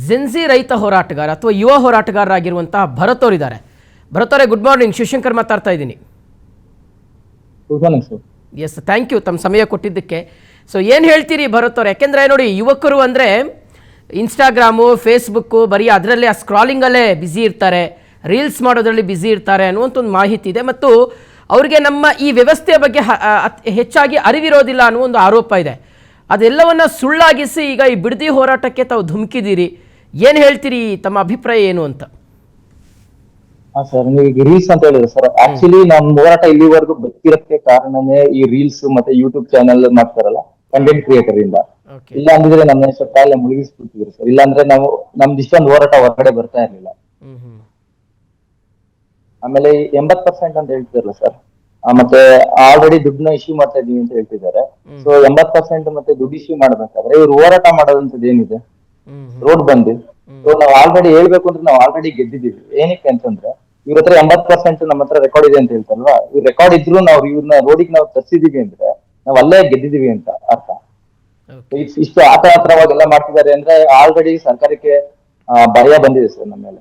Gen Z ರೈತ ಹೋರಾಟಗಾರ ಅಥವಾ ಯುವ ಹೋರಾಟಗಾರರಾಗಿರುವಂತಹ ಭರತ್ ಅವರಿದ್ದಾರೆ. ಭರತ್ ಅವರೇ, ಗುಡ್ ಮಾರ್ನಿಂಗ್. ಶಿವಶಂಕರ್ ಮಾತಾಡ್ತಾ ಇದ್ದೀನಿ. ಎಸ್, ಥ್ಯಾಂಕ್ ಯು ತಮ್ಮ ಸಮಯ ಕೊಟ್ಟಿದ್ದಕ್ಕೆ. ಸೊ ಏನು ಹೇಳ್ತೀರಿ ಭರತ್ ಅವ್ರು? ಯಾಕೆಂದರೆ ನೋಡಿ, ಯುವಕರು ಅಂದರೆ ಇನ್ಸ್ಟಾಗ್ರಾಮು, ಫೇಸ್ಬುಕ್ಕು, ಬರೀ ಅದರಲ್ಲೇ ಆ ಸ್ಕ್ರಾಲಿಂಗಲ್ಲೇ ಬ್ಯುಸಿ ಇರ್ತಾರೆ, ರೀಲ್ಸ್ ಮಾಡೋದ್ರಲ್ಲಿ ಬ್ಯುಸಿ ಇರ್ತಾರೆ ಅನ್ನುವಂಥ ಒಂದು ಮಾಹಿತಿ ಇದೆ. ಮತ್ತು ಅವರಿಗೆ ನಮ್ಮ ಈ ವ್ಯವಸ್ಥೆಯ ಬಗ್ಗೆ ಹೆಚ್ಚಾಗಿ ಅರಿವಿರೋದಿಲ್ಲ ಅನ್ನೋ ಒಂದು ಆರೋಪ ಇದೆ. ಅದೆಲ್ಲವನ್ನ ಸುಳ್ಳಾಗಿಸಿ ಈಗ ಈ ಬಿಡದಿ ಹೋರಾಟಕ್ಕೆ ತಾವು ಧುಮುಕಿದ್ದೀರಿ. ಏನು ಹೇಳ್ತೀರಿ? ತಮ್ಮ ಅಭಿಪ್ರಾಯ ಏನು ಅಂತ? ಸರ್, ನೀವು ರೀಲ್ಸ್ ಅಂತ ಹೇಳಿದ್ರೆ ಸರ್, ಆಕ್ಚುಲಿ ನಮ್ಮ ಹೋರಾಟ ಇಲ್ಲಿವರೆಗೂ ಬರ್ತಿರಕ್ಕೆ ಕಾರಣನೇ ಈ ರೀಲ್ಸ್ ಮತ್ತೆ ಯೂಟ್ಯೂಬ್ ಚಾನೆಲ್ ಮಾಡ್ತಾರಲ್ಲ, ಕಂಟೆಂಟ್ ಕ್ರಿಯೇಟರ್ ಇಂದ. ಇಲ್ಲ ಅಂದ್ರೆ ನಮ್ಮ ಕಾಲ ಮುಳುಗಿಸ್ಬಿಡ್ತಿದ್ರು ಸರ್. ಇಲ್ಲ ಅಂದ್ರೆ ನಮ್ದು ಇಷ್ಟೊಂದು ಹೋರಾಟ ಹೊರಗಡೆ ಬರ್ತಾ ಇರ್ಲಿಲ್ಲ. ಆಮೇಲೆ 80% ಅಂತ ಹೇಳ್ತಿರಲ್ಲ ಸರ್, ಮತ್ತೆ ಆಲ್ರೆಡಿ ದುಡ್ಡನ್ನ ಇಶ್ಯೂ ಮಾಡ್ತಾ ಇದೀವಿ ಅಂತ ಹೇಳ್ತಿದ್ದಾರೆ. ಸೊ 80% ಮತ್ತೆ ದುಡ್ಡು ಇಶ್ಯೂ ಮಾಡ್ಬೇಕಾದ್ರೆ ಇವ್ರು ಹೋರಾಟ ಮಾಡೋದಂತದ್ದು ಏನಿದೆ? ರೋಡ್ ಬಂದು ನಾವು ಆಲ್ರೆಡಿ ಹೇಳ್ಬೇಕು ಅಂದ್ರೆ ನಾವು ಆಲ್ರೆಡಿ ಗೆದ್ದಿದ್ದೀವಿ. ಏನಕ್ಕೆ ಅಂತಂದ್ರೆ ಇವ್ರ ಹತ್ರ 80% ನಮ್ಮ ಹತ್ರ ರೆಕಾರ್ಡ್ ಇದೆ ಅಂತ ಹೇಳ್ತಾರಲ್ವಾ. ಇವ್ರು ರೆಕಾರ್ಡ್ ಇದ್ರು ನಾವು ಇವ್ರನ್ನ ರೋಡಿಗೆ ನಾವು ತರ್ಸಿದೀವಿ ಅಂದ್ರೆ ನಾವು ಅಲ್ಲೇ ಗೆದ್ದಿದೀವಿ ಅಂತ ಅರ್ಥ. ಇಷ್ಟು ಆತರವಾಗೆಲ್ಲ ಮಾಡ್ತಿದ್ದಾರೆ ಅಂದ್ರೆ ಆಲ್ರೆಡಿ ಸರ್ಕಾರಕ್ಕೆ ಭಯ ಬಂದಿದೆ ಸರ್ ನಮ್ಮ ಮೇಲೆ.